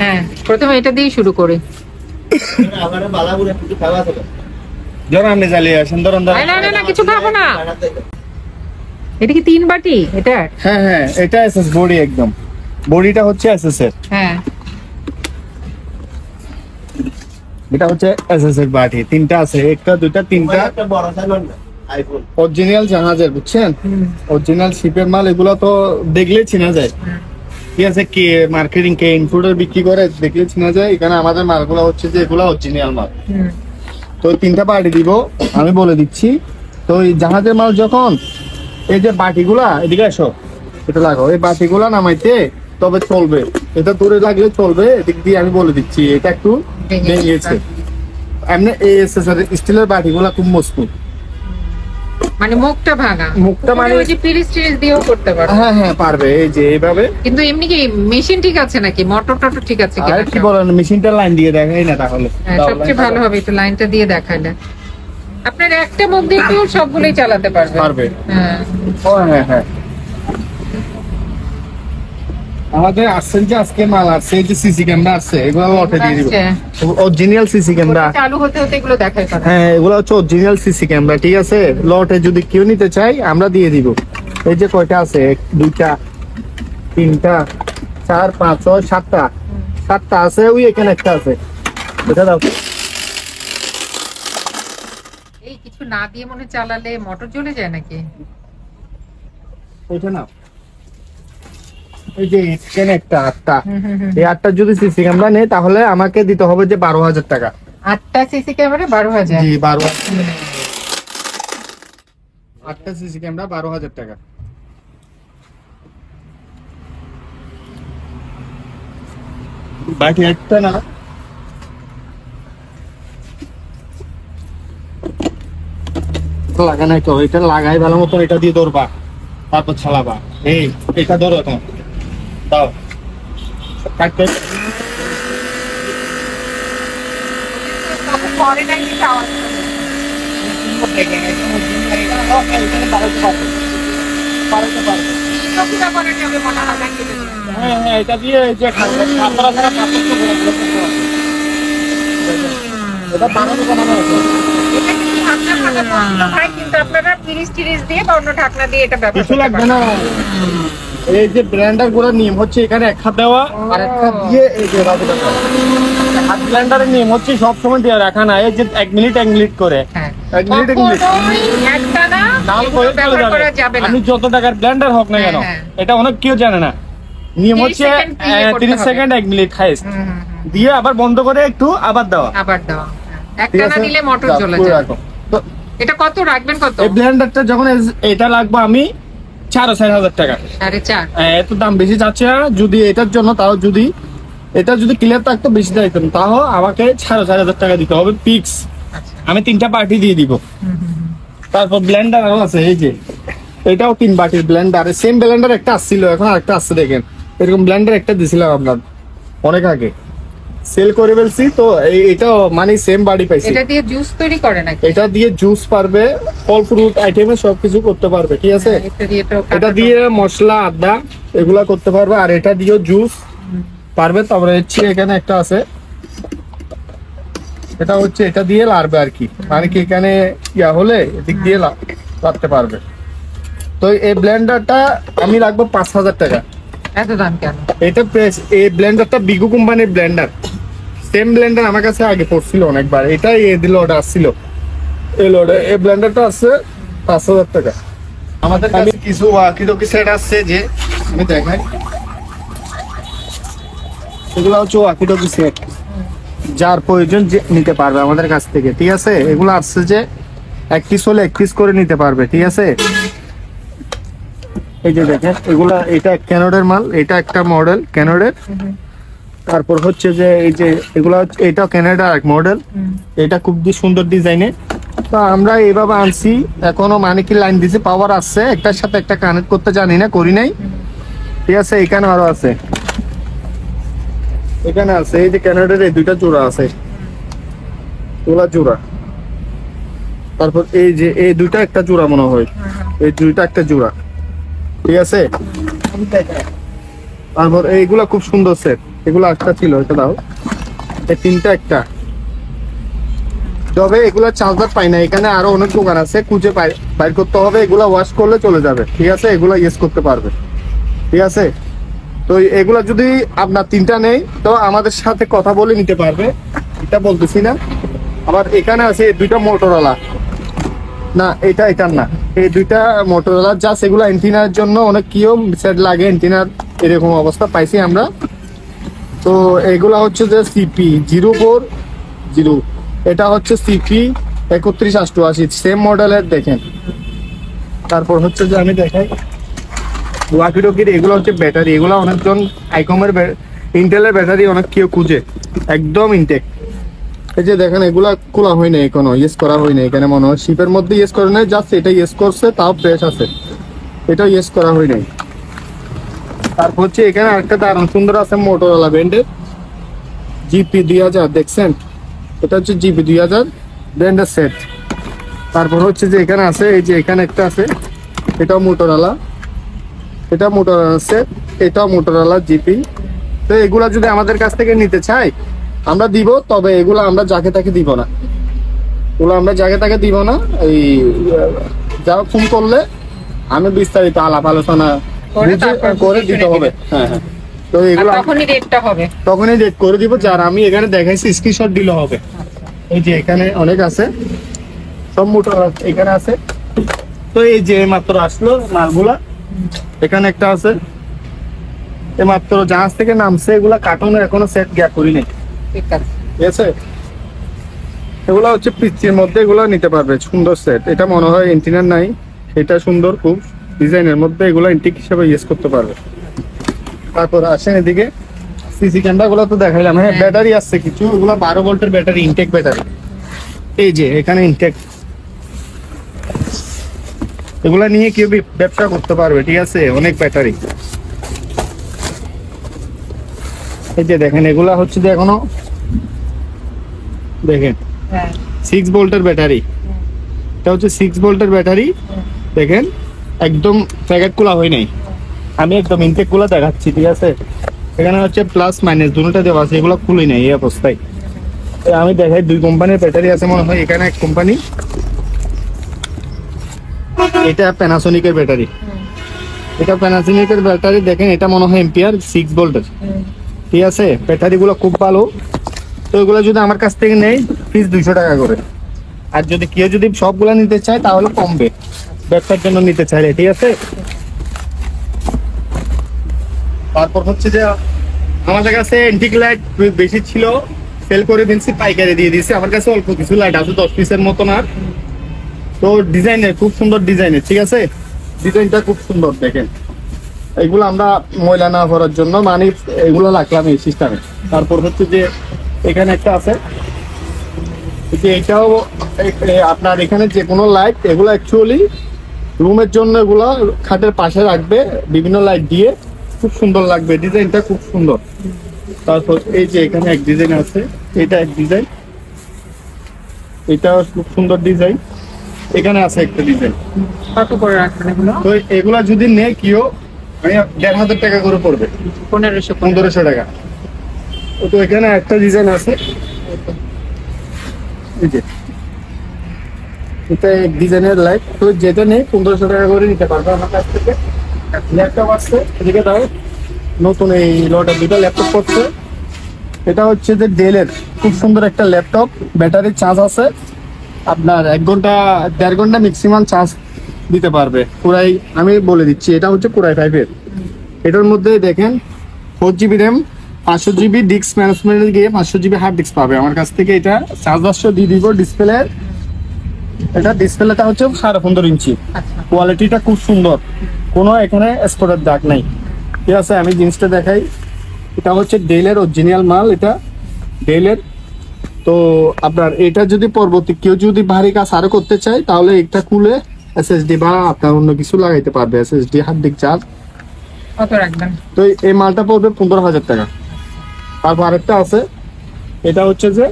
হ্যাঁ, প্রথমে এটা দিয়ে শুরু করি। আপনি জ্বালিয়ে আসেন, ধরুন না কিছু খাবো না। এটা কি 3 বাটি এটা? হ্যাঁ হ্যাঁ, এটা এসএস বডি, একদম বডিটা হচ্ছে এসএস এর। হ্যাঁ, এটা হচ্ছে এসএস এর বাটি, তিনটা আছে, একটা দুইটা তিনটা অরিজিনাল জাহাজের, বুঝছেন? অরিজিনাল শিপের মাল, এগুলা তো দেখলেই চেনা যায়। ঠিক আছে, কে মার্কেটিং কে ইনপুটার বিক্রি করে দেখলে চেনা যায়। এখানে আমাদের মালগুলো হচ্ছে যে এগুলা অরিজিনাল মাল। তো তিনটা বাটি দিব, আমি বলে দিচ্ছি। তো এই জাহাজের মাল যখন এই যে বাটিগুলা, এদিকে আসো, এটা লাগাও, এই বাটিগুলা নামাইতে তবে চলবে, এটা দূরে লাগলে চলবে। এদিক দিয়ে আমি বলে দিচ্ছি, এটা একটু ভেঙেছে। এমনি এই স্টিলের বাটিগুলা খুব মজবুত, মানে মুখটা ভাঙা। মুখটা মানে ওই যে পিরিচ টিরিচ দিয়েও করতে পারবে। হ্যাঁ হ্যাঁ পারবে, এই যে এইভাবে। কিন্তু এমনি কি মেশিন ঠিক আছে নাকি, মোটর টটর ঠিক আছে কিনা? আর কি বলেন, মেশিনটা লাইন দিয়ে দেখাই না তাহলে সবচেয়ে ভালো হবে একটু লাইনটা দিয়ে দেখালে। আপনার একটা মুখ দিয়ে তো সবগুলোই চালাতে পারবে। হ্যাঁ ও হ্যাঁ হ্যাঁ। আমাদের আসছে যে আজকে মাল আসছে, এই যে সিসি ক্যামেরা আসছে, এগুলো লটে দিয়ে দিব, অরিজিনাল সিসি ক্যামেরা। চালু হতে হতে এগুলো দেখাই পাবে। হ্যাঁ, এগুলো হচ্ছে অরিজিনাল সিসি ক্যামেরা, ঠিক আছে? লটে যদি কেউ নিতে চাই আমরা দিয়ে দিব। এই যে কয়টা আছে, 2টা 3টা 4 5 6 7টা, 7টা আছে, ওই এখানে একটা আছে, এটা দাও। এই কিছু না দিয়ে মনে চালালে মোটর জ্বলে যায় নাকি? ওইটা না, এই যে এখানে একটা 8টা, এই 8টা যদি সিসি ক্যামেরা নেই তাহলে আমাকে দিতে হবে যে 12,000 টাকা। 8টা সিসি ক্যামেরা 12,000? জি 12,000। 8টা সিসি ক্যামেরা 12,000 টাকা। বাকি একটা না, লাগানো তো, এটা লাগাই ভালো মতো, এটা দিয়ে ধরবা, তারপর ছালাবা। এই এটা ধরো, এখন দাও, কাটতে পরে নাকি খাওয়া হ্যাঁ হ্যাঁ, এটা দিয়ে যে খাবার ছাড়া কাপড় তো এটা বানানো বানানো আছে। এটা কি ঢাকনা ফাঁকা বন্ধ হয়, কিন্তু আপনারা পিরিচ টিরিচ দিয়ে বা অন্য ঢাকনা দিয়ে এটা ব্যবহার কিছু করতে লাগবে পারেন। না। এই যে ব্লেন্ডার গুলোর নিয়ম হচ্ছে, এখানে এক হাত দেওয়া আর এক হাত দিয়ে এই যে রাখা। হাত ব্লেন্ডারের নিয়ম হচ্ছে সব সময় দিয়ে রাখা না, এই যে 1 মিনিট 1 মিনিট করে, হ্যাঁ, 1 মিনিট 1 মিনিট কখনোই একটানা নাল এগুলো করে চলে ব্যবহার করা যাবে যাবে। না। আমি যত টাকার ব্লেন্ডার হোক না কেন, হ্যাঁ, এটা অনেক কেউ জানে না। নিয়ম 30 হচ্ছে সেকেন্ড দিয়ে করতে 30 হবে। সেকেন্ড 1 মিনিট হাইস্ট দিয়ে আবার বন্ধ করে একটু আবার দেওয়া। আবার দেওয়া। ঠিক একটানা আছে? দিলে মোটর যাও, জ্বলে পুরো যায়। রাখো। তো এটা কত রাখবেন, কত? এই ব্লেন্ডারটা যখন এটা লাগবে আমি 4,500 টাকা। 4.5? এত দাম বেশি যাচ্ছে না। যদি এটার জন্য, তাও যদি এটা যদি ক্লিয়ার থাকতো বেশি দিতাম, তাও আমাকে 4,500 টাকা দিতে হবে ফিক্স। আচ্ছা। আমি 3টা পার্টি দিয়ে দিব। তারপর ব্লেন্ডার আরো আছে, এই যে এটাও 3 বাটির ব্লেন্ডার। সেম ব্লেন্ডার একটা আসছিল, এখন আরেকটা আসছে, দেখেন এরকম ব্লেন্ডার একটা দিছিলাম আপনার অনেক আগে, সেল করে ফেলছি। তো এটাও মানে সেম বাড়ি পাইছি। এটা দিয়ে জুস তৈরি করে নাকি? এটা দিয়ে জুস পারবে, ফল ফ্রুট আইটেমে সবকিছু করতে পারবে, ঠিক আছে? এটা দিয়ে তো এটা দিয়ে মশলা আদা এগুলা করতে পারবে, আর এটা দিয়েও জুস পারবে। তারপরে হচ্ছে এখানে একটা আছে, এটা হচ্ছে এটা দিয়ে লাড়বে আর কি, মানে কি এখানে ইয়া হলে এদিক দিয়ে লাড়তে পারবে। তো এই ব্লেন্ডারটা আমি রাখবো 5,000 টাকা। এত দাম কেন? এটা এই ব্লেন্ডারটা বিগু কোম্পানির ব্লেন্ডার। সেম ব্লেন্ডার আমার কাছে আগে পড়ছিল অনেকবার, এটাই এ দিল অর্ডার আসছিল, এই লোডে এই ব্লেন্ডারটা আছে 5,000 টাকা। আমাদের কাছে কিছু ওয়াকিটকি সেট আসছে, যে আমি দেখাই, এগুলো হচ্ছে ওয়াকিটকি সেট, যার প্রয়োজন যে নিতে পারবে আমাদের কাছ থেকে, ঠিক আছে? এগুলো আসছে যে 1 পিস হলে 1 পিস করে নিতে পারবে, ঠিক আছে? এই যে দেখেন এগুলা, এটা ক্যানোডের মাল, এটা একটা মডেল ক্যানোডের। তারপর হচ্ছে যে এই যে এগুলা, এটা ক্যানাডা এক মডেল, এটা খুব সুন্দর ডিজাইনে। তো আমরা এইভাবে আনছি, এখনো মানে কি লাইন দিছি, পাওয়ার আসছে, একটার সাথে একটা কানেক্ট করতে জানি না, করি নাই, ঠিক আছে? এখানে আরো আছে, এখানে আছে, এই যে ক্যানাডার এই 2টা জোড়া আছে, তোলা জোড়া। তারপর এই যে এই 2টা একটা জোড়া মনে হয়, এই 2টা একটা জোড়া, ঠিক আছে? তারপর এইগুলা খুব সুন্দর সেট। এগুলো একটা ছিল, এটা দাও। এই তিনটা একটা, তবে এগুলা চার্জার পাই না, এখানে আরো অনেক দোকান আছে, খুঁজে বাইর করতে হবে। এগুলা ওয়াশ করলে চলে যাবে, ঠিক আছে, এগুলা ইউজ করতে পারবে, ঠিক আছে। তো এগুলা যদি আপনার তিনটা নেই তো আমাদের সাথে কথা বলে নিতে পারবে, এটা বলতেছি না। আবার এখানে আছে দুইটা মোটরওয়ালা, না এটা এটার না, এই দুইটা মোটরওয়ালা যা, সেগুলো এন্টিনার জন্য অনেক কিও সেট লাগে, এন্টিনার এরকম অবস্থা পাইছি আমরা। তো এগুলা হচ্ছে যে সিপি 040, এটা হচ্ছে সিপি 3188, সেম মডেলের দেখেন। তারপর হচ্ছে যে আমি দেখাই ওয়াকিটকির, এগুলো হচ্ছে ব্যাটারি, এগুলো অনেকজন আইকমের ইন্টেলের ব্যাটারি অনেক কেউ খুঁজে, একদম ইনটেক। এই যে দেখেন এগুলা খোলা হয় না এখনো, ইউজ করা হয় না, এখানে মনে হয় শিপের মধ্যে ইউজ করে নাই, জাস্ট এটা ইউজ করছে, তাও ফ্রেশ আছে, এটা ইউজ করা হয় নাই। তারপর হচ্ছে এখানে আরেকটা দারুণ সুন্দর আছে মোটরওয়ালা ব্র্যান্ডের জিপি 2000, দেখছেন, এটা হচ্ছে জিপি 2000 ব্র্যান্ডের সেট। তারপর হচ্ছে যে এখানে আছে, এই যে এখানে একটা আছে, এটাও মোটরওয়ালা, এটা মোটরওয়ালা সেট, এটাও মোটরওয়ালা জিপি। তো এগুলা যদি আমাদের কাছ থেকে নিতে চাই আমরা দিব, তবে এগুলো আমরা যাকে তাকে দিব না, এগুলো আমরা যাকে তাকে দিব না। এই যারা ফোন করলে আমি বিস্তারিত আলাপ আলোচনা করে দিতে হবে। হ্যাঁ হ্যাঁ, তো এগুলো তখনই রেটটা হবে, তখনই রেট করে দিব। যার আমি এখানে দেখাইছি স্ক্রিনশট দিলে হবে। এই যে এখানে অনেক আছে, সব মোটর এখানে আছে। তো এই যে মাত্র আসলো মালগুলা, এখানে একটা আছে, এই মাত্র জাহাজ থেকে নামছে, এগুলা কার্টুন এখনো সেট গ্যাপ করি নাই, ঠিক আছে, ঠিক আছে। এগুলা হচ্ছে পিচির মধ্যে, এগুলা নিতে পারবে, সুন্দর সেট। এটা মনে হয় এন্টিনার নাই, এটা সুন্দর খুব ডিজাইনের মধ্যে, এগুলা ইন্টিক হিসেবে ইউজ করতে পারবে। তারপর আসেন এদিকে, সিসি ক্যামেরা গুলো তো দেখাইলাম। হ্যাঁ, ব্যাটারি আসছে কিছু, এগুলা 12 ভোল্টের ব্যাটারি, ইনটেক ব্যাটারি। এই যে এখানে ইনটেক, এগুলা নিয়ে কেউ ব্যবসা করতে পারবে, ঠিক আছে, অনেক ব্যাটারি। এই যে দেখেন এগুলা হচ্ছে যে এখনো দেখেন 6 ভোল্টের ব্যাটারি, এটা হচ্ছে 6 ভোল্টের ব্যাটারি। দেখেন একদম প্যাকেট খোলা হয় নাই, আমি একদম ইনটেক গুলা দেখাচ্ছি, ঠিক আছে। এখানে হচ্ছে প্লাস মাইনাস দুটোটা দেওয়া আছে, এগুলো খুলে নাই এই অবস্থায়। আমি দেখাই, 2 কোম্পানির ব্যাটারি আছে মনে হয়, এখানে এক কোম্পানি, এটা প্যানাসোনিকের ব্যাটারি, এটা প্যানাসোনিকের ব্যাটারি। দেখেন এটা মনে হয় এম্পিয়ার 6 ভোল্টের, ঠিক আছে। ব্যাটারি গুলো খুব ভালো। তো এগুলো যদি আমার কাছ থেকে নেই পিস 200 টাকা করে, আর যদি কেউ যদি সবগুলা নিতে চায় তাহলে কমবে, ব্যবসার জন্য নিতে চাইলে, ঠিক আছে। তারপর হচ্ছে যে আমাদের কাছে এন্টিক লাইট বেশি ছিল, সেল করে দিয়েছি, পাইকারি দিয়ে দিয়েছি। আমার কাছে অল্প কিছু লাইট আছে, 10 পিসের মতন। আর তো ডিজাইনের খুব সুন্দর ডিজাইনের, ঠিক আছে, ডিজাইনটা খুব সুন্দর। দেখেন এগুলো আমরা ময়লা না করার জন্য মানে এগুলো রাখলাম এই সিস্টেমে। তারপর হচ্ছে যে এখানে একটা আছে, যে এটাও আপনার এখানে যে কোনো লাইট, এগুলো অ্যাকচুয়ালি রুমের জন্য, এগুলো খাটের পাশে রাখবে বিভিন্ন লাইট দিয়ে, খুব সুন্দর লাগবে, ডিজাইনটা খুব সুন্দর। তারপর এই যে এখানে এক ডিজাইন আছে, এটা এক ডিজাইন, এটা খুব সুন্দর ডিজাইন। এখানে আছে একটা ডিজাইন। কত করে রাখবেন এগুলো? তো এগুলা যদি নেই কেউ, মানে 1500 টাকা করে পড়বে, 1500 টাকা। তো এখানে একটা ডিজাইন আছে, এই যে এটা এক ডিজাইনের লাইট। তো যেটা নেই 1500 টাকা করে নিতে পারবে আমার কাছ থেকে। ল্যাপটপ আসছে, এদিকে দাও, নতুন এই লটের 2টা ল্যাপটপ করছে। এটা হচ্ছে যে ডেলের খুব সুন্দর একটা ল্যাপটপ, ব্যাটারি চার্জ আছে আপনার 1 ঘন্টা 1.5 ঘন্টা ম্যাক্সিমাম চার্জ দিতে পারবে। পুরাই আমি বলে দিচ্ছি, এটা হচ্ছে পুরাই 5 এর। এটার মধ্যে দেখেন 4GB র্যাম, 500GB ডিস্ক ম্যানেজমেন্টে গিয়ে 500GB হার্ড ডিস্ক পাবে আমার কাছ থেকে। এটা চার্জারশো দিয়ে দিব ডিসপ্লে। এটা ডিসপ্লেটা হচ্ছে 15.5 ইঞ্চি, কোয়ালিটিটা খুব সুন্দর, কোনো এখানে স্পটের দাগ নাই, ঠিক আছে। আমি জিনিসটা দেখাই, এটা হচ্ছে ডেলের অরিজিনাল মাল, এটা ডেলের। তো আপনার এটা যদি পরবর্তী কেউ যদি ভারী কাজ আরো করতে চায় তাহলে এটা খুলে এসএসডি বা আপনার অন্য কিছু লাগাইতে পারবে, এসএসডি হার্ড ডিস্ক চার্জ। কত রাখবেন? তো এই মালটা পড়বে 15,000 টাকা। তারপর আরেকটা আছে, এটা হচ্ছে যে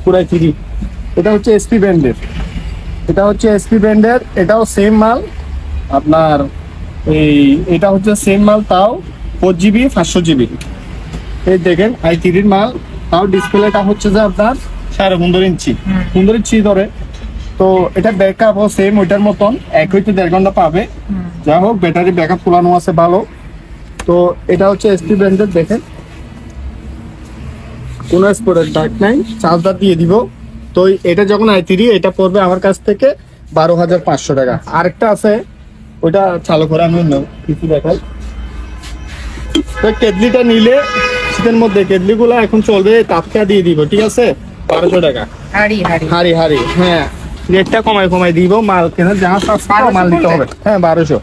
পুরাই ফ্রি, এটা হচ্ছে এসপি ব্র্যান্ডের, এটা হচ্ছে এসপি ব্র্যান্ডের, এটাও সেম মাল আপনার। এটা হচ্ছে সেম মাল, তাও 4GB 500GB, এই দেখেন i3 এর মাল, তাও ডিসপ্লেটা হচ্ছে যে আপনার 15.5 ইঞ্চি, 15 ইঞ্চি ধরে। তো এটা ব্যাকআপ ও সেম ওইটার মতন, 1 হইতে 1.5 ঘন্টা পাবে। যা হোক ব্যাটারি ব্যাকআপ পুরানো আছে ভালো। তো এটা হচ্ছে এসপি ব্র্যান্ডের, দেখেন কোনো স্পোর্টের ডাক নাই, চার্জার দিয়ে দিব। তো এটা যখন i3, এটা পড়বে আমার কাছ থেকে 12,500 টাকা। আরেকটা আছে ওইটা চালু করে আমি অন্য কিছু দেখাই। তো কেটলিটা নিলে শীতের মধ্যে কেটলি গুলা এখন চলবে, তাপটা দিয়ে দিব, ঠিক আছে 1200 টাকা। হাড়ি হাড়ি হারি হারি, হ্যাঁ রেটটা কমাই দিব, মাল কেনার যা সস্তা মাল নিতে হবে। হ্যাঁ 1200।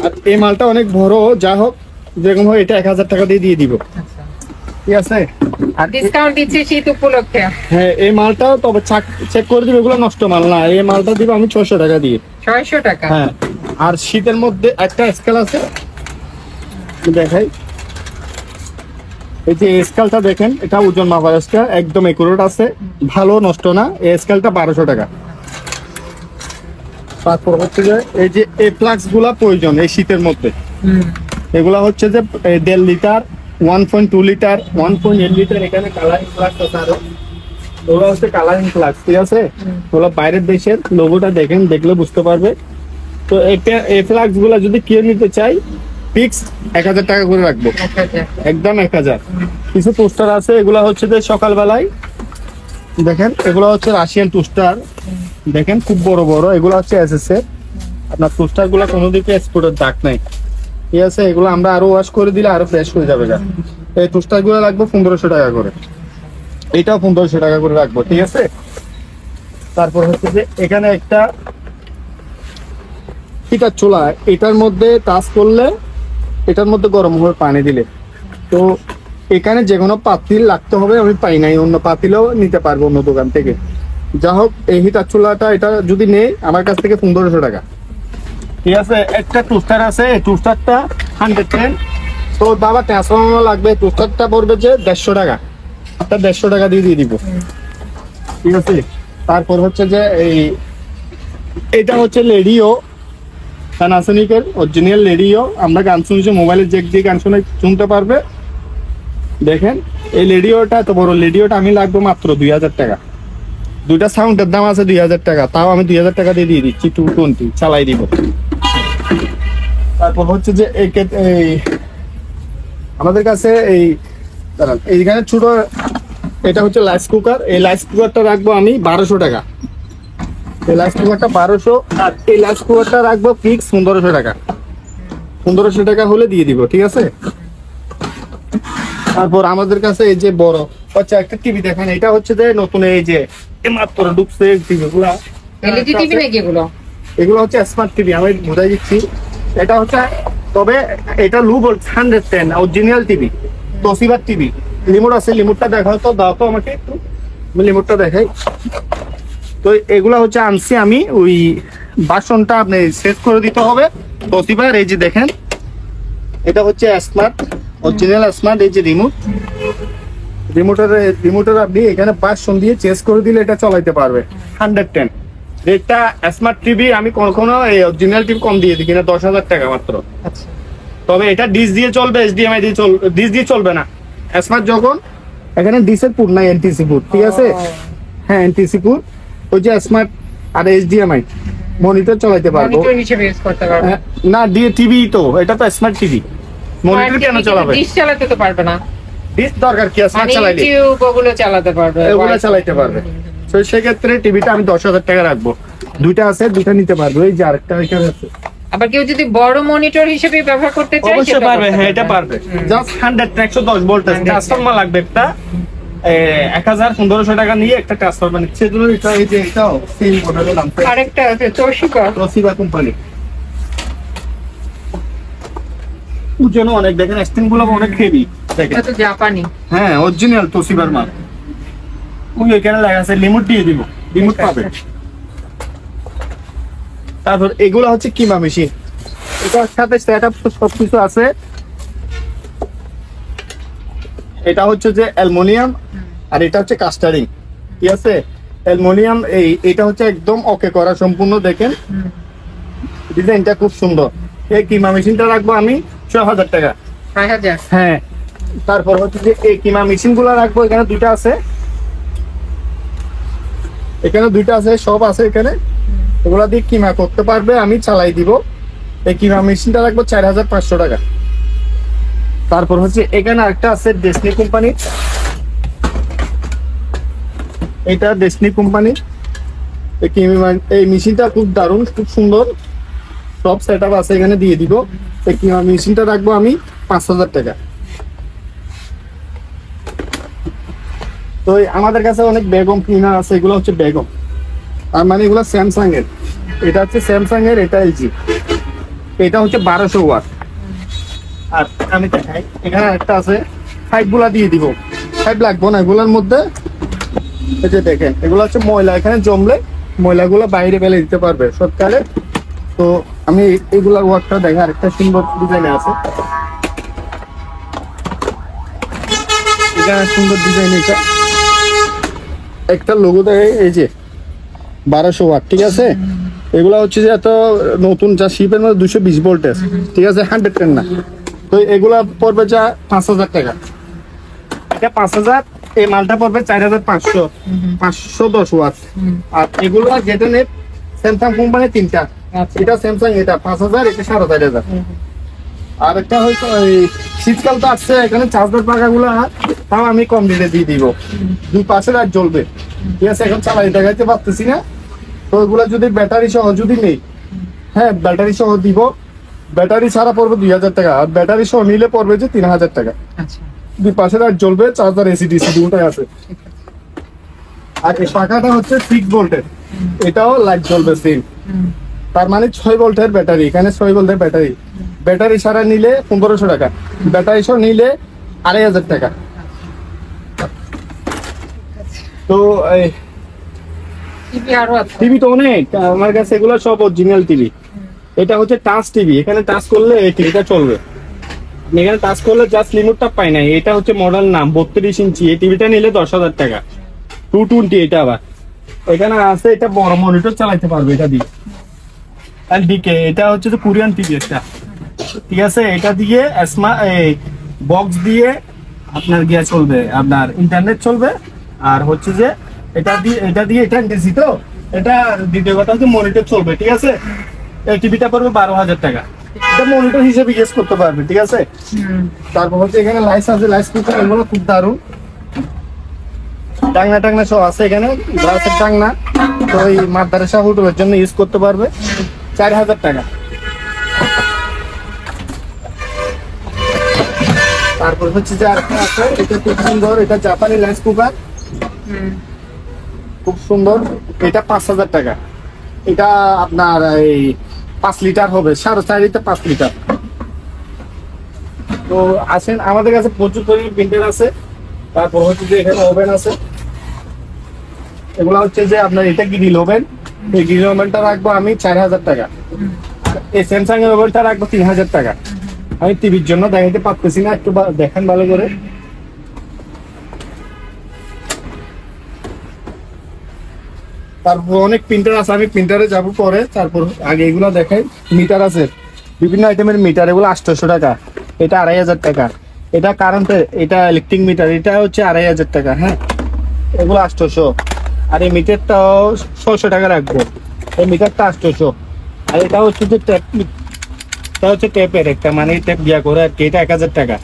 আর এই মালটা অনেক বড়, যা হোক যেরকম হয় এটা 1000 টাকা দিয়ে দিব, আচ্ছা ঠিক আছে। আর ডিসকাউন্ট দিচ্ছে শীত উপলক্ষে। হ্যাঁ এই মালটাও তবে চেক করে দিবে, এগুলো নষ্ট মাল না। এই মালটা দিব আমি 600 টাকা দিয়ে। 600 টাকা? হ্যাঁ। আর শীতের মধ্যে একটা স্কেল আছে দেখাই, এই যে স্কেলটা দেখেন, এটা ওজন মাপার স্কেল, একদম একুরেট আছে, ভালো, নষ্ট না। এই স্কেলটা 1200 টাকা। তারপর হচ্ছে যে এই যে এই ফ্লাক্স গুলা প্রয়োজন এই শীতের মধ্যে, এগুলা হচ্ছে যে 1.5 লিটার, 1.2 লিটার, 1.8 লিটার। এখানে কালারিং ফ্লাক্স আছে আরো, ওগুলো হচ্ছে কালারিং ফ্লাক্স, ঠিক আছে। ওগুলো বাইরের দেশের, লোগোটা দেখেন, দেখলে বুঝতে পারবে। তো এটা এই ফ্লাক্স গুলা যদি কেউ নিতে চাই, ফিক্স 1000 টাকা করে রাখবো, একদম 1000। কিছু টোস্টার আছে, এগুলা হচ্ছে যে সকালবেলায় দেখেন, এগুলো হচ্ছে রাশিয়ান টোস্টার, দেখেন খুব বড় বড়। এগুলো হচ্ছে এসএস এর, আপনার টোস্টার গুলা কোনো দিকে এক্সপোর্টের দাগ নাই, ঠিক আছে। এগুলো আমরা আরো ওয়াশ করে দিলে আরো ফ্রেশ হয়ে যাবে। এই টোস্টার গুলো লাগবে 1500 টাকা করে, এটাও 1500 টাকা করে রাখবো, ঠিক আছে। তারপর হচ্ছে যে এখানে একটা হিটার চুলা, এটার মধ্যে টাচ করলে এটার মধ্যে গরম হবে পানি দিলে। তো এখানে যে কোনো পাতিল লাগতে হবে, আমি পাই নাই, অন্য পাতিলও নিতে পারবো অন্য দোকান থেকে। যা হোক এই হিটার চুলাটা এটা যদি নেই আমার কাছ থেকে 1500 টাকা, ঠিক আছে। একটা টোস্টার আছে, এই টোস্টারটা 110। তো বাবা ট্রান্সফরমার লাগবে, টোস্টারটা পড়বে যে 150 টাকা, একটা 150 টাকা দিয়ে দিব, ঠিক আছে। তারপর হচ্ছে যে এটা হচ্ছে রেডিও, প্যানাসোনিকের অরিজিনাল রেডিও। আমরা গান শুনছি, মোবাইলের জেক দিয়ে গান শুনতে পারবে। দেখেন এই রেডিওটা, তো বড় রেডিওটা আমি লাগবে মাত্র 2000 টাকা। দুইটা সাউন্ডের দাম আছে 2000 টাকা, তাও আমি 2000 টাকা দিয়ে দিচ্ছি, 220 চালাই দিব। তারপর হচ্ছে যে এই আমাদের কাছে এইখানে ছোট, এটা হচ্ছে রাইস কুকার। এই রাইস কুকারটা রাখবো আমি 1200 টাকা। এই রাইস কুকারটা 1200, আর এই রাইস কুকারটা রাখবো ফিক্স 1500 টাকা। 1500 টাকা হলে দিয়ে দিব, ঠিক আছে। তারপর আমাদের কাছে এই যে বড় আচ্ছা একটা টিভি দেখেন, এটা হচ্ছে যে নতুন, এই যে মাত্র ঢুকছে টিভি গুলা, এলইডি টিভি নাকি এগুলো? এগুলো হচ্ছে স্মার্ট টিভি, আমি বুঝাই দিচ্ছি। এটা হচ্ছে, তবে এটা লো ভোল্ট 110 অরিজিনাল টিভি, তোশিবার টিভি। রিমোট আছে, রিমোটটা দেখাও তো, দাও তো আমাকে একটু, আমি রিমোটটা দেখাই। তো এগুলা হচ্ছে আনছি আমি, ওই বাসনটা আপনি সেট করে দিতে হবে তোশিবার। এই যে দেখেন, এটা হচ্ছে স্মার্ট, অরিজিনাল স্মার্ট। এই যে রিমোটের আপনি এখানে বাসন দিয়ে চেঞ্জ করে দিলে এটা চালাইতে পারবে 110। এটা স্মার্ট টিভি আমি কখনো এই অরিজিনাল টিভি কম দিয়ে দিই কিনা, 10,000 টাকা মাত্র। আচ্ছা, তবে এটা ডিশ দিয়ে চলবে, এইচডিএমআই দিয়ে ডিশ দিয়ে চলবে না। স্মার্ট যখন এখানে ডিশের পুট নাই, এনটিসি পুট, ঠিক আছে। হ্যাঁ এনটিসি পুট, ওই যে স্মার্ট আর এইচডিএমআই মনিটর চালাইতে পারবো, মনিটর হিসেবে ইউজ করতে পারবে না দিয়ে টিভি। তো এটা তো স্মার্ট টিভি, মনিটর কেন চালাবে? ডিশ চালাতে তো পারবে না, ডিশ দরকার কি, স্মার্ট মানে চালাইলে ইউটিউব ওগুলো চালাতে পারবে, এগুলো চালাইতে পারবে। তো সেক্ষেত্রে টিভিটা আমি 10,000 টাকা রাখবো। দুইটা আছে, দুইটা নিতে পারবো। এই যে আরেকটা এখানে আছে, আবার কেউ যদি বড় মনিটর হিসেবে ব্যবহার করতে চায় অবশ্যই সেটা পারবে। করতে হ্যাঁ এটা পারবে, জাস্ট 110 ভোল্ট ট্রান্সফরমার লাগবে একটা, 1000-1500 টাকা নিয়ে একটা ট্রান্সফরমার নিচ্ছে। সেজন্য এটা এই যে এটাও সেম মডেলের নাম, আরেকটা আছে তোশিবা কোম্পানি। ওজন অনেক, দেখেন স্টিং গুলো অনেক হেভি, দেখেন এটা তো জাপানি। হ্যাঁ অরিজিনাল তোশিবার মাল। ওই এখানে লেখা আছে রিমোট দিয়ে দিব, রিমোট পাবে। তারপর এগুলো হচ্ছে কিমা মেশিন, এটার সাথে সেটআপ সবকিছু আছে। এটা হচ্ছে যে অ্যালুমিনিয়াম, আর এটা হচ্ছে কাস্টারিং, ঠিক আছে। অ্যালুমিনিয়াম এটা হচ্ছে একদম ওকে করা সম্পূর্ণ। দেখেন ডিজাইনটা খুব সুন্দর। এই কিমা মেশিনটা রাখবো আমি 6000 টাকা। 6000? হ্যাঁ তারপর হচ্ছে যে এই কিমা মেশিন গুলো রাখবো, এখানে দুইটা আছে, এখানে দুইটা আছে, সব আছে এখানে, এগুলা দিয়ে কিমা করতে পারবে, আমি চালাই দিব। এই কিমা মেশিনটা রাখবো 4500 টাকা। তারপর হচ্ছে এখানে একটা আছে ডেসনি কোম্পানি, এটা ডেসনি কোম্পানি। এই মেশিনটা খুব দারুণ, খুব সুন্দর, সব সেট আপ আছে এখানে, দিয়ে দিব। এই কিমা মেশিনটা রাখবো আমি 5000 টাকা। তো আমাদের কাছে অনেক বেগম ক্লিনার আছে, এগুলো হচ্ছে বেগম, আর মানে এগুলো স্যামসাং এর, এটা হচ্ছে স্যামসাং এর, এটা এলজি, এটা হচ্ছে 1200 ওয়াট। আর আমি দেখাই, এখানে একটা আছে, পাইপ গুলা দিয়ে দিব, পাইপ লাগবো না এগুলোর মধ্যে। এই যে দেখেন, এগুলো হচ্ছে ময়লা, এখানে জমলে ময়লাগুলো বাইরে ফেলে দিতে পারবে সৎকালে। তো আমি এগুলার ওয়ার্কটা দেখা, আরেকটা সুন্দর ডিজাইনে আছে, এটা সুন্দর ডিজাইন, এটা একটা লোগো দেখে, এই যে 1200 ওয়াট, ঠিক আছে। এগুলা হচ্ছে যে এত নতুন, যা শিপের মধ্যে 220 ভোল্টেজ, ঠিক আছে, 110 না। তো এগুলা পড়বে যা 5000 টাকা, এটা 5000। এই মালটা পড়বে 4500, 510 ওয়াট। আর এগুলো যেটা নেট স্যামসাং কোম্পানি তিনটা, এটা স্যামসাং, এটা 5000, এটা 4500। আর একটা হয়তো শীতকাল তো আসছে, এখানে চার্জার পাখা গুলা তাও আমি কম রেটে দিয়ে দিব, 2 পাশে রাত জ্বলবে, ঠিক আছে। এখন চালাই দেখাইতে পারতেছি না, তো ওইগুলা যদি ব্যাটারি সহ যদি নেই, হ্যাঁ ব্যাটারি সহ দিব, ব্যাটারি ছাড়া পড়বে 2000 টাকা, আর ব্যাটারি সহ নিলে পড়বে যে 3000 টাকা। 2 পাশে রাত জ্বলবে, চার্জার এসি ডিসি দুটোই আছে। আর এই পাখাটা হচ্ছে 6 ভোল্টের, এটাও লাইট জ্বলবে সেম, তার মানে 6 ভোল্টের ব্যাটারি, এখানে 6 ভোল্টের ব্যাটারি। ব্যাটারি ছাড়া নিলে 1500 টাকা, ব্যাটারি সহ নিলে 2500 টাকা। তো টিভি তো অনেক আমার কাছে, এগুলো সব অরিজিনাল টিভি। এটা হচ্ছে টাচ টিভি, এখানে টাচ করলে এই টিভিটা চলবে, এখানে টাচ করলে জাস্ট লিমিটটা পাই নাই। এটা হচ্ছে মডেল নাম 32 ইঞ্চি, এই টিভিটা নিলে 10000 টাকা, 220। এটা আবার এখানে আছে, এটা বড় মনিটর চালাইতে পারবে এটা দিয়ে। আর দিকে এটা হচ্ছে যে কোরিয়ান টিভি একটা, ঠিক আছে, এটা দিয়ে বক্স দিয়ে আপনার গিয়া চলবে, আপনার ইন্টারনেট চলবে। আর হচ্ছে যে এটা দিয়ে এটা নিতেছি, তো এটা দ্বিতীয় কথা হচ্ছে মনিটর চলবে, ঠিক আছে। এই টিভিটা পড়বে 12000 টাকা, এটা মনিটর হিসেবে ইউজ করতে পারবে, ঠিক আছে। তারপর হচ্ছে এখানে লাইস আছে, লাইস কুকার, এগুলো খুব দারুণ, টাংনা টাংনা সব আছে এখানে, গ্লাসের টাংনা। তো ওই মাদ্রাসা হোটেলের জন্য ইউজ করতে পারবে, 4000 টাকা। তারপর হচ্ছে যে আরেকটা আছে, এটা খুব সুন্দর, এটা জাপানি রাইস কুকার, খুব সুন্দর, এটা 5000 টাকা। এটা আপনার এই 5 লিটার হবে, 4.5 লিটার 5 লিটার। তো আসেন, আমাদের কাছে প্রচুর পরিমাণে প্রিন্টার আছে। তারপর হচ্ছে যে এখানে ওভেন আছে, এগুলা হচ্ছে যে আপনার এটা গ্রিল ওভেন, এই গ্রিল ওভেনটা রাখবো আমি 4000 টাকা। এই স্যামসাং এর ওভেনটা রাখবো 3000 টাকা। আমি টিভির জন্য দেখাইতে পারতেছি না, একটু দেখেন ভালো করে। তারপর অনেক প্রিন্টার আছে, আমি প্রিন্টারে যাব পরে। তারপর আগে এগুলো দেখাই, মিটার আছে, বিভিন্ন আইটেমের মিটার, এগুলো 800 টাকা, এটা 2500 টাকা। এটা কারেন্টের, এটা ইলেকট্রিক মিটার, এটা হচ্ছে 2500 টাকা। হ্যাঁ, এগুলো 800। আর এই মিটারটাও 600 টাকা রাখবো, এই মিটারটা 800। আর এটা হচ্ছে যে ট্যাপ, এটা হচ্ছে ট্যাপের একটা, মানে ট্যাপ দিয়া করে আর কি, এটা 1000 টাকা।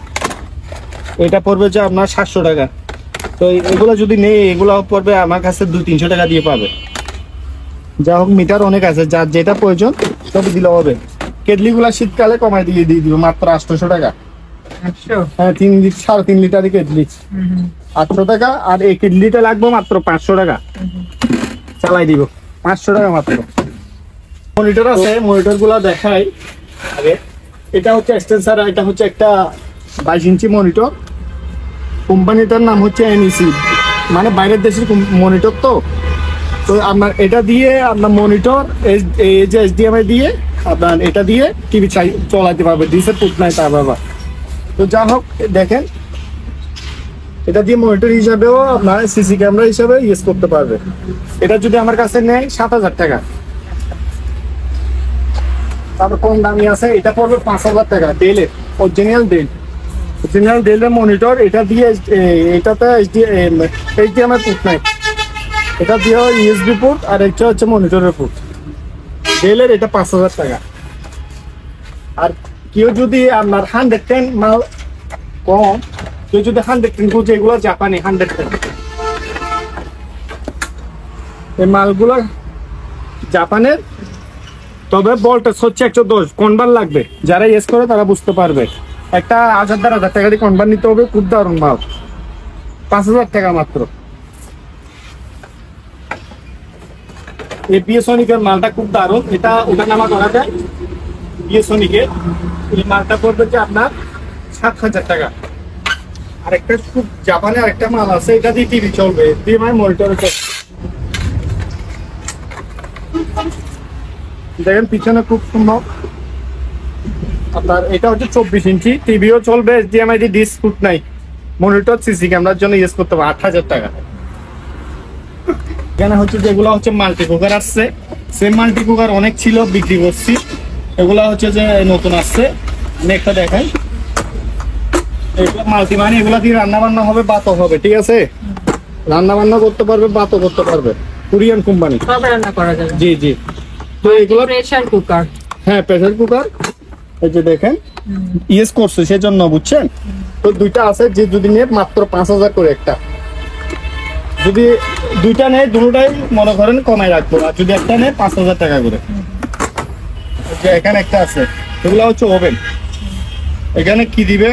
এটা পড়বে যে আপনার 700 টাকা। তো এগুলো যদি নেই, এগুলো পড়বে আমার কাছে 200-300 টাকা দিয়ে পাবে। যা হোক, মিটার অনেক আছে, যার যেটা প্রয়োজন সব দিলে হবে। কেটলিগুলা শীতকালে কমাই দিয়ে দিব মাত্র 800 টাকা। হ্যাঁ, 3.5 লিটারই কেটলি 800 টাকা। আর এই কেটলিটা লাগবে মাত্র 500 টাকা, চালাই দিব 500 টাকা মাত্র। মনিটর আছে, মনিটর গুলা দেখাই আগে। এটা হচ্ছে এক্সটেন্সার, এটা হচ্ছে একটা 22 ইঞ্চি মনিটর, কোম্পানিটার নাম হচ্ছে এনইসি, মানে বাইরের দেশের মনিটর। তো তো আপনার এটা দিয়ে আপনার মনিটর এই যে এইচডিএমআই দিয়ে আপনার এটা দিয়ে টিভি চালাতে পারবে, ডিসের পুট নাই তা বাবা। তো যা হোক, দেখেন এটা দিয়ে মনিটর হিসাবেও আপনার সিসি ক্যামেরা হিসাবে ইউজ করতে পারবে। এটা যদি আমার কাছে নেয় 7000 টাকা। তারপর কম দামি আছে, এটা পড়বে 5000 টাকা, ডেলের অরিজিনাল ডেল। অরিজিনাল ডেলের মনিটর, এটা দিয়ে এটাতে এইচডিএমআই পোর্ট নাই, এটা দিয়ে ইউএসবি পোর্ট আর এটা হচ্ছে মনিটরের পোর্ট। ডেলের এটা 5,000 টাকা। আর কেউ যদি আপনার 110 মাল কম, কেউ যদি 110 খুঁজে, এগুলো জাপানি 110, এই মালগুলো জাপানের, তবে ভোল্টেজ হচ্ছে 110। কনভার লাগবে, যারা ইউজ করে তারা বুঝতে পারবে। একটা 1,000 টাকা দিয়ে কনভার নিতে হবে, খুব দারুণ মাল, 5,000 টাকা মাত্র। এই বিএসনিকের মালটা খুব দারুণ, এটা ওটা নামা করা যায় বিএসনিকে। এই মালটা পড়বে যে আপনার 7,000 টাকা। আরেকটা খুব জাপানে আরেকটা মাল আছে, এটা দিয়ে টিভি চলবে, HDMI মনিটরে চলবে। দেখেন পিছনে খুব সুন্দর আপনার, এটা হচ্ছে 24 ইঞ্চি, টিভিও চলবে, HDMI দিয়ে ডিসপ্লে ফুট নাই, মনিটর সিসি ক্যামেরার জন্য ইউজ করতে হবে, 8,000 টাকা। এখানে হচ্ছে যেগুলো হচ্ছে মাল্টি কুকার আসছে, সেম মাল্টি কুকার অনেক ছিল, বিক্রি করছি। এগুলা হচ্ছে যে নতুন আসছে, আমি একটা দেখাই। এগুলো মাল্টি, মানে এগুলা দিয়ে রান্না বান্না হবে, ভাতও হবে, ঠিক আছে, রান্না বান্না করতে পারবে, ভাতও করতে পারবে, কোরিয়ান কোম্পানি, সব রান্না করা যাবে। জি জি। তো এগুলো প্রেসার কুকার, হ্যাঁ প্রেসার কুকার, এই যে দেখেন ইউজ করছে সেজন্য, বুঝছেন। তো দুইটা আছে, যে যদি নিয়ে মাত্র 5,000 করে একটা, যদি দুইটা নেয় দুটোটাই মনে করেন কমাই রাখবো, আর যদি একটা নেয় 5,000 টাকা করে। যে এখানে একটা আছে, এগুলো হচ্ছে ওভেন, এখানে কি দিবে,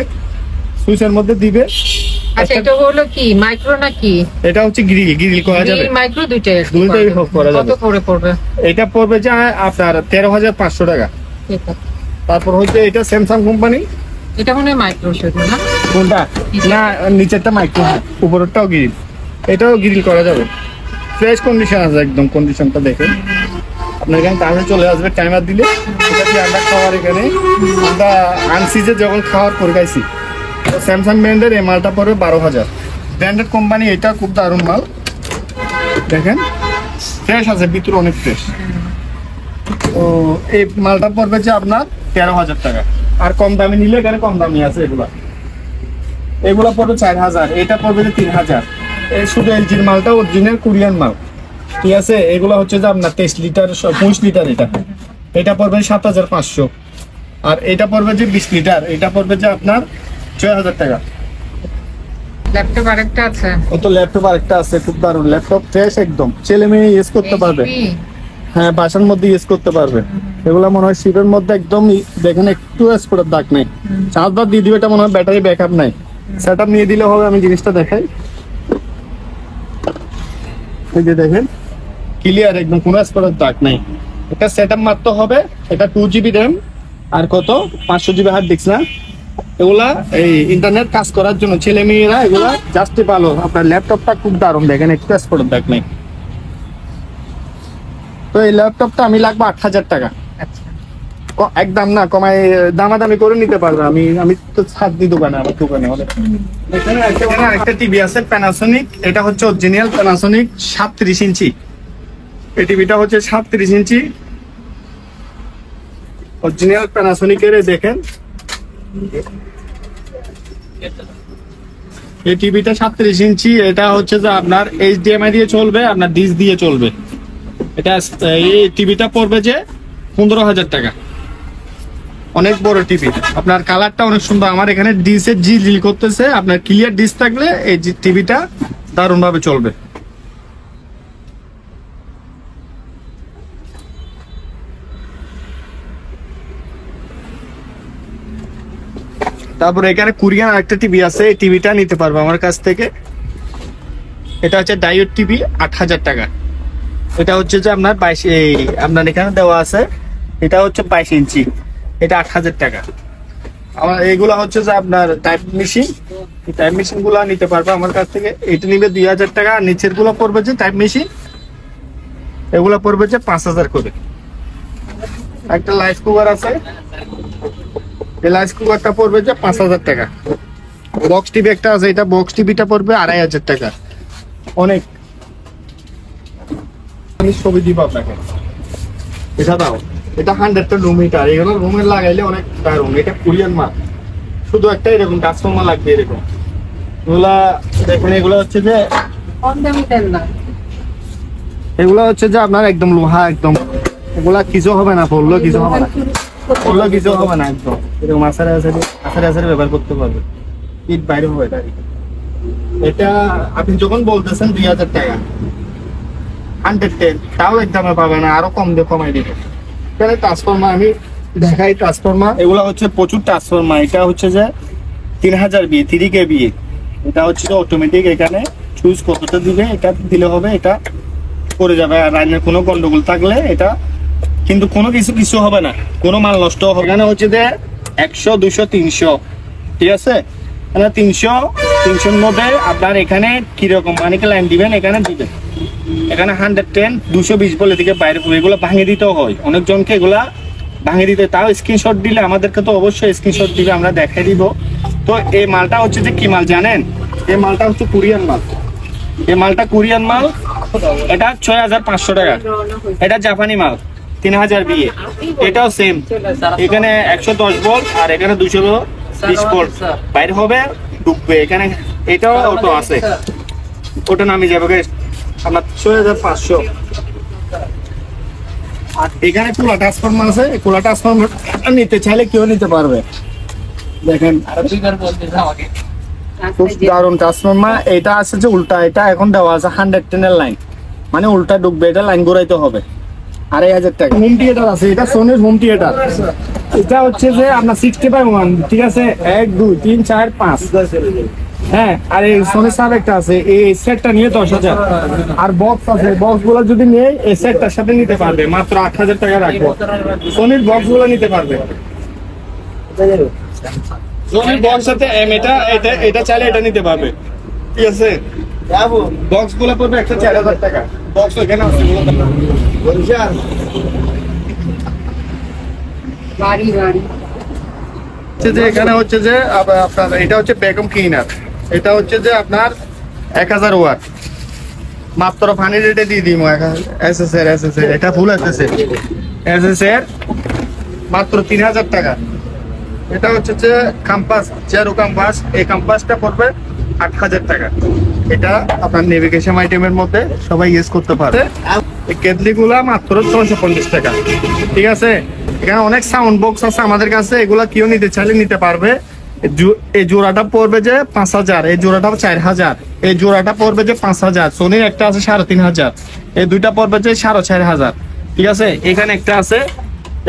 সুইচের মধ্যে দিবে। আচ্ছা এটা হলো কি মাইক্রো নাকি? এটা হচ্ছে গ্রিল করা যাবে, মাইক্রো দুইটাই করা যাবে। কত করে পড়বে? এটা পড়বে যে আপনার 13,500 টাকা। ঠিক আছে। তারপর হচ্ছে এটা স্যামসাং কোম্পানি, এটা মনে হয় মাইক্রো শুধু না? কোনটা না, নিচেরটা মাইক্রো, উপরেরটাও গ্রিল, এটাও গ্রিল করা যাবে। ফ্রেশ কন্ডিশন আছে একদম, কন্ডিশনটা দেখে আপনার এখানে টাইমে চলে আসবে, টাইমার দিলে এটা দিয়ে আমরা খাওয়ার, এখানে আমরা আনসিজে যখন খাওয়ার করে খাইছি। স্যামসাং ব্র্যান্ডের এই মালটা পড়বে 12,000, ব্র্যান্ডেড কোম্পানি, এটা খুব দারুণ মাল। দেখেন ফ্রেশ আছে, ভিতরে অনেক ফ্রেশ। তো এই মালটা পড়বে যে আপনার 13,000 টাকা। আর কম দামি নিলে এখানে কম দামি আছে, এগুলা পড়বে 4,000, এটা পড়বে যে 3,000। এই শুধু এলজির মালটা অরিজিনাল কোরিয়ান মাল, ঠিক আছে। এগুলো হচ্ছে যে আপনার 23 লিটার 25 লিটার, এটা পড়বে 7,500। আর এটা পড়বে যে 20 লিটার, এটা পড়বে যে আপনার 6,000 টাকা। ল্যাপটপ আরেকটা আছে, ও তো ল্যাপটপ আরেকটা আছে, খুব দারুণ ল্যাপটপ, ফ্রেশ একদম, ছেলে মেয়ে ইউজ করতে পারবে। হ্যাঁ বাসার মধ্যে ইউজ করতে পারবে। এগুলো মনে হয় শীতের মধ্যে একদম, দেখেন একটু স্পটের দাগ নেই, চার্জবার দিয়ে দিবে, এটা মনে হয় ব্যাটারি ব্যাকআপ নাই, সেটআপ নিয়ে দিলে হবে। আমি জিনিসটা দেখাই, এই যে দেখেন ক্লিয়ার একদম, কোনো স্পটের দাগ নাই। এটা সেটআপ মারতে হবে। এটা 2GB র্যাম আর কত 500GB হার্ড ডিস্ক না, এগুলা এই ইন্টারনেট কাজ করার জন্য, ছেলে মেয়েরা এগুলা জাস্ট ভালো। আপনার ল্যাপটপটা খুব দারুণ, দেখেন একটু স্পটের দাগ নাই। তো এই ল্যাপটপটা আমি লাগবে 8,000 টাকা। আচ্ছা একদম না কমাই, দামাদামি করে নিতে পারবে। আমি তো ছাদ দিই দোকানে, আমার দোকানে হলে। এখানে একটা টিভি আছে প্যানাসোনিক, এটা হচ্ছে অরিজিনাল প্যানাসোনিক 37 ইঞ্চি। এই টিভিটা হচ্ছে 37 ইঞ্চি অরিজিনাল প্যানাসোনিকের। দেখেন এই টিভিটা 37 ইঞ্চি, এটা হচ্ছে যে আপনার HDMI দিয়ে চলবে, আপনার ডিশ দিয়ে চলবে। এটা এই টিভিটা পড়বে যে 15,000 টাকা, অনেক বড় টিভি। আপনার কালারটা অনেক সুন্দর, আমার এখানে ডিসের জি করতেছে। আপনার ক্লিয়ার ডিস থাকলে এই টিভিটা দারুণ ভাবে চলবে। তারপর এখানে কোরিয়ান আরেকটা টিভি আছে, এই টিভিটা নিতে পারবে আমার কাছ থেকে। এটা হচ্ছে ডায়োড টিভি, 8,000 টাকা। এটা হচ্ছে যে আপনার 22, আপনার এখানে দেওয়া আছে, এটা হচ্ছে 22 ইঞ্চি, এটা 8,000 টাকা। আমার এইগুলা হচ্ছে যে আপনার টাইপ মেশিন, এই টাইপ মেশিন গুলা নিতে পারবে আমার কাছ থেকে। এটা নিবে 2,000 টাকা। আর নিচের গুলো পড়বে যে টাইপ মেশিন, এগুলা পড়বে যে 5,000 করে। একটা লাইস কুকার আছে, এই লাইস কুকারটা পড়বে যে 5,000 টাকা। বক্স টিভি একটা আছে, এটা বক্স টিভিটা পড়বে 2,500 টাকা। অনেক ছবি দিব আপনাকে, এটা দাও। এটা 100টা রুম হিটার, এগুলো রুমে লাগাইলে অনেক দারুণ। এটা কোরিয়ান মাল, শুধু একটা এরকম ট্রান্সফরমার লাগবে এরকম। এগুলা দেখেন, এগুলো হচ্ছে যে কম দামি দেন না। এগুলো হচ্ছে যে আপনার একদম লোহা, একদম এগুলা কিছু হবে না, পড়লো কিছু হবে না, পড়লো কিছু হবে না, একদম এরকম আসারে আসারে ব্যবহার করতে পারবে, ইট বাইরে হবে না। এটা আপনি যখন বলতেছেন 2000 টাকা 110, তাও একদমে পাবে না, আরো কম দিয়ে কমাই দিবে। এখানে ট্রান্সফরমার আমি দেখাই, ট্রান্সফরমার এগুলো হচ্ছে প্রচুর ট্রান্সফরমার। এটা হচ্ছে যে 3000 বিয়ে 3 kVA, এটা হচ্ছে যে অটোমেটিক, এখানে চুজ কতটা দিবে এটা দিলে হবে, এটা করে যাবে। আর রান্নার কোনো গন্ডগোল থাকলে এটা কিন্তু কোনো কিছু হবে না, কোনো মাল নষ্ট হবে। এখানে হচ্ছে যে 100 200 300, ঠিক আছে? মানে 300-300 মধ্যে আপনার এখানে কিরকম মানে কি লাইন দিবেন, এখানে দিবেন, এখানে 110 220 বলে দিকে বাইরে পড়ে, এগুলো ভাঙিয়ে দিতেও হয় অনেকজনকে, এগুলা ভাঙিয়ে দিতে। তাও স্ক্রিনশট দিলে আমাদেরকে তো অবশ্যই স্ক্রিনশট দিবে, আমরা দেখাই দিব। তো এই মালটা হচ্ছে যে কি মাল জানেন? এই মালটা হচ্ছে কোরিয়ান মাল। এই মালটা কোরিয়ান মাল, এটা 6500 টাকা। এটা জাপানি মাল 3000 বিয়ে, এটাও সেম। এখানে 110 ভোল্ট আর এখানে 220 ভোল্ট বাইরে হবে, ঢুকবে এখানে। এটাও অটো আছে, ওটা নামে যাবে আপনার 6500। আর এখানে কোলা ট্রান্সফরমার আছে, কোলা ট্রান্সফরমার নিতে চাইলে কেউ নিতে পারবে। দেখেন খুব দারুণ ট্রান্সফরমার। এটা আছে যে উল্টা, এটা এখন দেওয়া আছে 110 এর লাইন, মানে উল্টা ঢুকবে, এটা লাইন ঘুরাইতে হবে। 2500 টাকা। হোম থিয়েটার আছে, এটা সোনির হোম থিয়েটার। এটা হচ্ছে যে আপনার 60/1, ঠিক আছে? 1 2 3 4 5, হ্যাঁ। আর এই সোনির সাব একটা আছে, এই সেটটা নিয়ে 10,000। আর বক্স আছে, বক্স গুলো যদি নিয়ে এই সেটটার সাথে নিতে পারবে, মাত্র 8000 টাকা রাখবো। সোনির বক্স গুলো নিতে পারবে, সোনির বক্স সাথে এটা চাইলে এটা নিতে পারবে, ঠিক আছে? বক্স গুলো পড়বে 4000 টাকা। বক্স এখানে আছে, এখানে হচ্ছে যে আপনার এটা হচ্ছে ভ্যাকুয়াম ক্লিনার। এটা হচ্ছে যে আপনার 1000 ওয়াট, মাত্র পানি রেটে দিয়ে দিব। এসএস এর এটা ফুল এসএস এর মাত্র 3000 টাকা। এটা হচ্ছে যে কম্পাস, জেরো কম্পাস, এই কম্পাসটা পড়বে 8000 টাকা। এটা আপনার নেভিগেশন আইটেমের মধ্যে সবাই ইউজ করতে পারে। এই কেটলি গুলা মাত্র 650 টাকা, ঠিক আছে? এখানে অনেক সাউন্ড বক্স আছে আমাদের কাছে, এগুলা কেউ নিতে চাইলে নিতে পারবে। এই জোড়াটা পড়বে যে 5000, এই জোড়াটা 4000, এই জোড়াটা পড়বে যে 5000। সোনির একটা আছে 3500, এই দুইটা পড়বে যে 4500, ঠিক আছে? এখানে একটা আছে,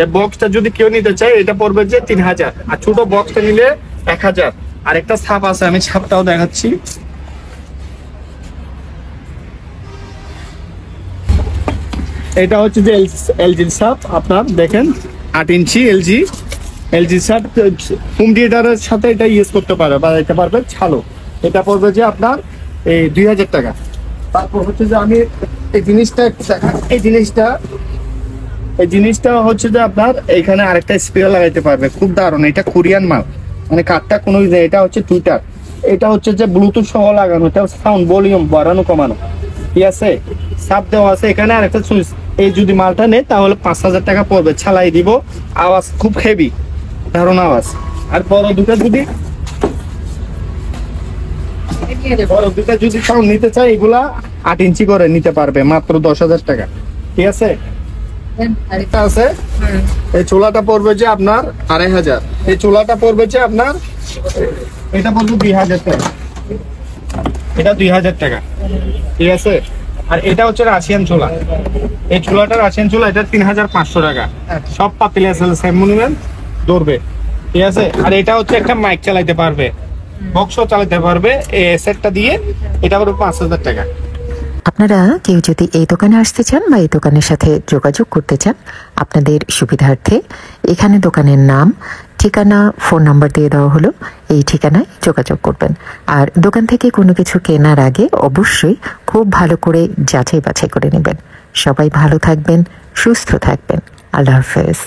এই বক্সটা যদি কেউ নিতে চায় এটা পড়বে যে 3000, আর ছোট বক্সটা নিলে 1000। আর একটা ছাপ আছে, আমি ছাপটাও দেখাচ্ছি। এটা হচ্ছে যে এলজি ছাপ, আপনার দেখেন 8 ইঞ্চি এলজি ছাপ। হোম থিয়েটারের সাথে এটা ইউজ করতে পারবে বা এটা পারবে ছালো। এটা পড়বে যে আপনার এই 2000 টাকা। তারপর হচ্ছে যে আমি এই জিনিসটা এই জিনিসটা হচ্ছে যে আপনার এখানে আরেকটা স্পিকার লাগাইতে পারবে, খুব দারুণ। এটা কোরিয়ান মাল, মানে কাঠটা কোনো, এটা হচ্ছে টুইটার। এটা হচ্ছে যে ব্লুটুথ সহ লাগানো, এটা সাউন্ড ভলিউম বাড়ানো কমানো, ঠিক আছে? সাপ দেওয়া আছে এখানে আরেকটা সুইচ। এই যদি মালটা নেই তাহলে 5000 টাকা পড়বে, ছালাই দিব। আওয়াজ খুব হেভি, দারুণ আওয়াজ। আর বড় দুটা যদি সাউন্ড নিতে চাই, এগুলা 8 ইঞ্চি করে নিতে পারবে, মাত্র 10,000 টাকা, ঠিক আছে? আরেকটা আছে, এই চোলাটা পড়বে যে আপনার 2500, এই চোলাটা পড়বে যে আপনার, এটা পড়বে 2000 টাকা, এটা 2000 টাকা, ঠিক আছে? আর এটা হচ্ছে রাশিয়ান চোলা, এই চুলাটা রাশিয়ান চুলা, এটা 3500 টাকা। সব পাতিলে সেম মনুমেন্ট ধরবে, ঠিক আছে? আর এটা হচ্ছে একটা মাইক চালাইতে পারবে, বক্সও চালাতে পারবে, এই সেটটা দিয়ে এটা পড়বে 5000 টাকা। আপনারা কেউ যদি এই দোকানে আসতে চান বা এই দোকানের সাথে যোগাযোগ করতে চান, আপনাদের সুবিধার্থে এখানে দোকানের নাম, ঠিকানা, ফোন নাম্বার দিয়ে দেওয়া হলো। এই ঠিকানায় যোগাযোগ করবেন। আর দোকান থেকে কোনো কিছু কেনার আগে অবশ্যই খুব ভালো করে যাচাই বাছাই করে নেবেন। সবাই ভালো থাকবেন, সুস্থ থাকবেন। আল্লাহ হাফেজ।